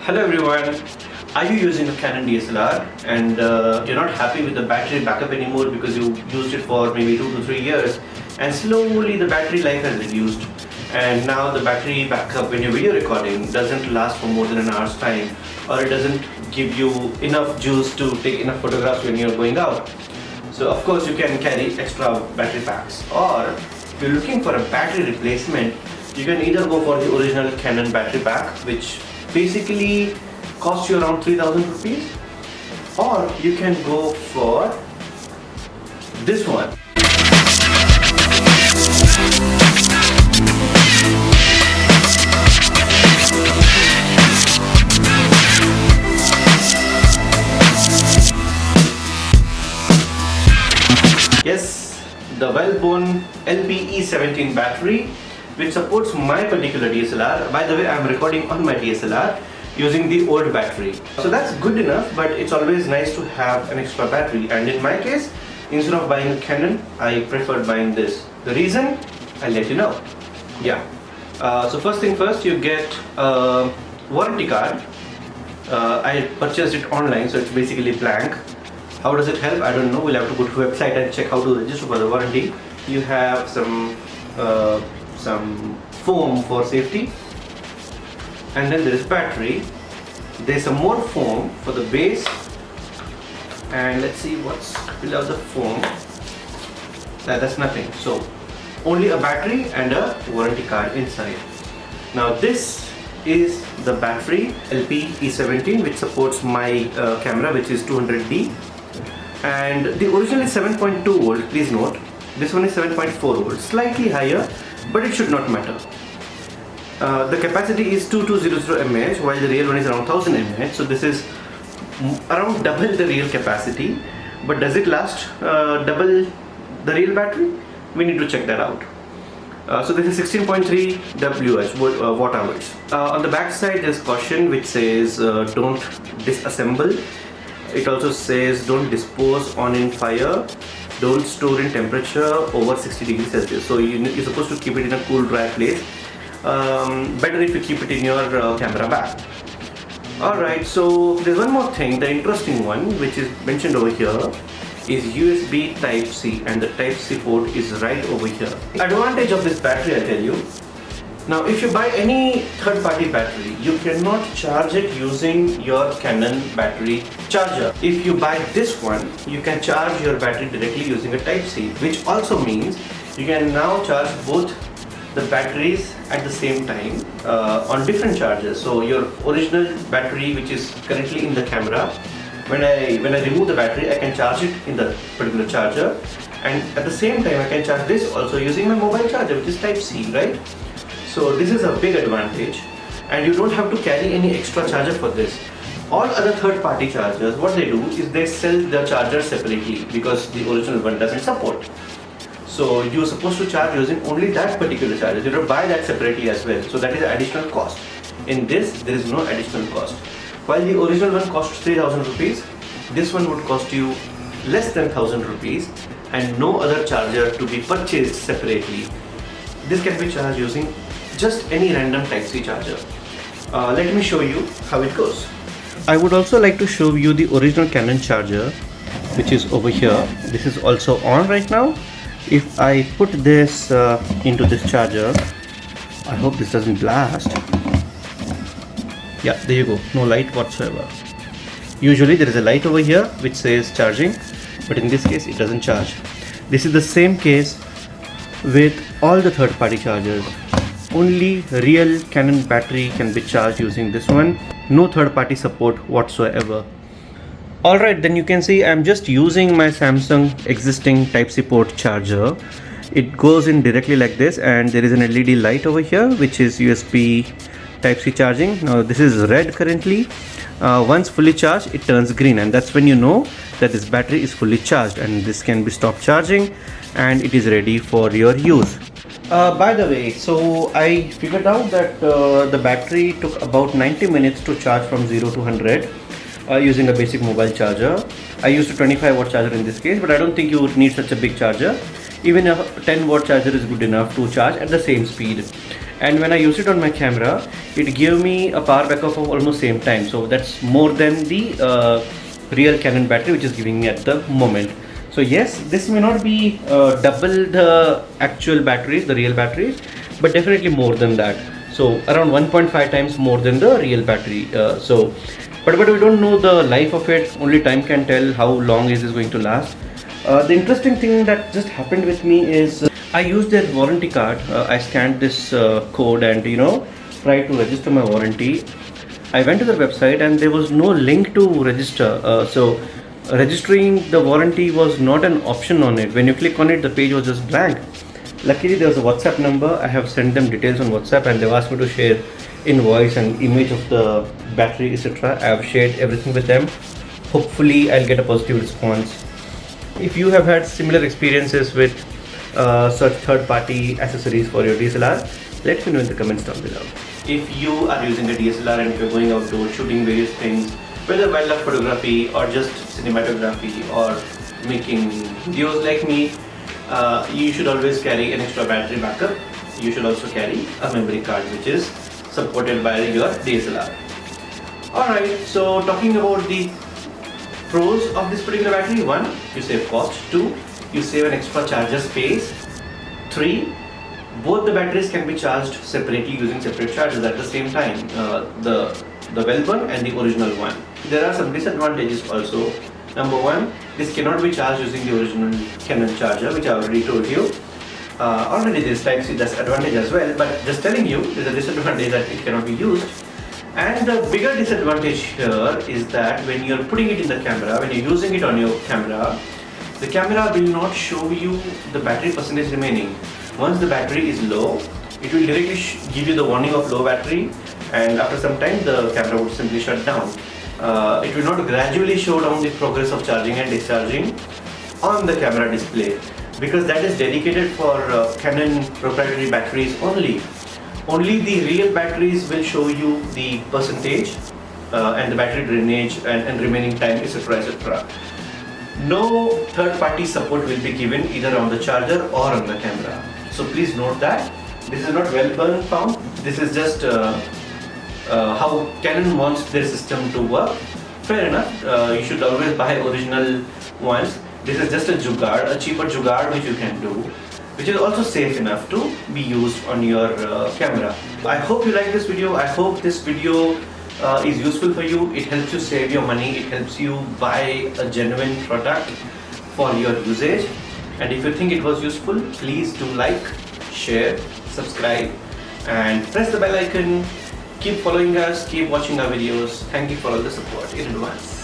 Hello everyone. Are you using a Canon DSLR and you're not happy with the battery backup anymore because you used it for maybe 2 to 3 years and slowly the battery life has reduced and now the battery backup when you're video recording doesn't last for more than an hour's time, or it doesn't give you enough juice to take enough photographs when you're going out? So of course you can carry extra battery packs, or if you're looking for a battery replacement, you can either go for the original Canon battery pack, which basically costs you around 3,000 rupees, or you can go for this one. Yes, the Welborn E17 battery, which supports my particular DSLR. By the way, I am recording on my DSLR using the old battery. So that's good enough, but it's always nice to have an extra battery. And in my case, instead of buying a Canon, I preferred buying this. The reason, I'll let you know. Yeah. So first thing first, you get a warranty card. I purchased it online, so it's basically blank. How does it help? I don't know. We'll have to go to the website and check how to register for the warranty. You have some foam for safety, and then there is battery. There's some more foam for the base, and let's see what's below the foam. That's nothing. So only a battery and a warranty card inside. Now this is the battery, LP E17, which supports my camera, which is 200D, and the original is 7.2 volt. Please note, this one is 7.4 volt, slightly higher, but it should not matter. The capacity is 2200 mAh, while the real one is around 1000 mAh. So this is around double the real capacity. But does it last double the real battery? We need to check that out. So this is 16.3 WH, watt hours. On the back side, there's caution which says don't disassemble. It also says don't dispose on in fire. Don't store in temperature over 60 degrees Celsius. So you're supposed to keep it in a cool, dry place. Better if you keep it in your camera bag. Alright, so there's one more thing, the interesting one, which is mentioned over here, is USB Type-C, and the Type-C port is right over here. Advantage of this battery, I tell you. Now, if you buy any third-party battery, you cannot charge it using your Canon battery charger. If you buy this one, you can charge your battery directly using a Type-C, which also means you can now charge both the batteries at the same time on different chargers. So your original battery, which is currently in the camera, when I remove the battery, I can charge it in the particular charger, and at the same time I can charge this also using my mobile charger, which is Type-C, right? So this is a big advantage, and you don't have to carry any extra charger for this. All other third-party chargers, what they do is they sell the charger separately because the original one doesn't support. So you're supposed to charge using only that particular charger. You don't buy that separately as well. So that is additional cost. In this, there is no additional cost. While the original one costs 3,000 rupees, this one would cost you less than 1,000 rupees, and no other charger to be purchased separately. This can be charged using just any random Type-C charger. Let me show you how it goes. I would also like to show you the original Canon charger, which is over here. This is also on right now. If I put this into this charger, I hope this doesn't blast. Yeah, there you go, no light whatsoever. Usually there is a light over here which says charging, but in this case it doesn't charge. This is the same case with all the third-party chargers. Only real Canon battery can be charged using this one. No third-party support whatsoever. Alright, then you can see I'm just using my Samsung existing Type-C port charger. It goes in directly like this, and there is an LED light over here which is USB Type-C charging. Now this is red currently. Once fully charged, it turns green, and that's when you know that this battery is fully charged, and this can be stopped charging and it is ready for your use. By the way, so I figured out that the battery took about 90 minutes to charge from 0 to 100 using a basic mobile charger. I used a 25 watt charger in this case, but I don't think you would need such a big charger. Even a 10 watt charger is good enough to charge at the same speed. and when I use it on my camera, it gave me a power backup of almost same time. So that's more than the real Canon battery which is giving me at the moment. So yes, this may not be double the actual batteries, the real batteries, but definitely more than that. So around 1.5 times more than the real battery. But we don't know the life of it. Only time can tell how long is this going to last. The interesting thing that just happened with me is I used their warranty card. I scanned this code and tried to register my warranty. I went to their website and there was no link to register. So registering the warranty was not an option on it. When you click on it, the page was just blank. Luckily there was a WhatsApp number. I have sent them details on WhatsApp and they've asked me to share invoice and image of the battery, etc. I have shared everything with them. Hopefully I'll get a positive response. If you have had similar experiences with such third-party accessories for your DSLR, let me know in the comments down below. If you are using a DSLR and if you're going outdoors shooting various things, whether wildlife photography or just cinematography or making videos like me, you should always carry an extra battery backup. You should also carry a memory card which is supported by your DSLR. Alright, so talking about the pros of this particular battery: 1, you save cost. 2, you save an extra charger space. 3, both the batteries can be charged separately using separate chargers at the same time, the Welborn and the original one. There are some disadvantages also. Number 1, this cannot be charged using the original Canon charger, which I already told you. Already this Type-C disadvantage as well, but just telling you, there's a disadvantage that it cannot be used. And the bigger disadvantage here is that when you're putting it in the camera, when you're using it on your camera, the camera will not show you the battery percentage remaining. Once the battery is low, it will directly give you the warning of low battery, and after some time the camera would simply shut down. It will not gradually show down the progress of charging and discharging on the camera display, because that is dedicated for Canon proprietary batteries only. Only the real batteries will show you the percentage and the battery drainage and remaining time, etc, etc. No third-party support will be given either on the charger or on the camera. So please note that this is not Welborn found. This is just how Canon wants their system to work. Fair enough. You should always buy original ones. This is just a jugaad, a cheaper jugaad which you can do, which is also safe enough to be used on your camera. I hope you like this video. I hope this video is useful for you. It helps you save your money. It helps you buy a genuine product for your usage. And if you think it was useful, please do like, share, subscribe and press the bell icon. Keep following us, keep watching our videos. Thank you for all the support in advance.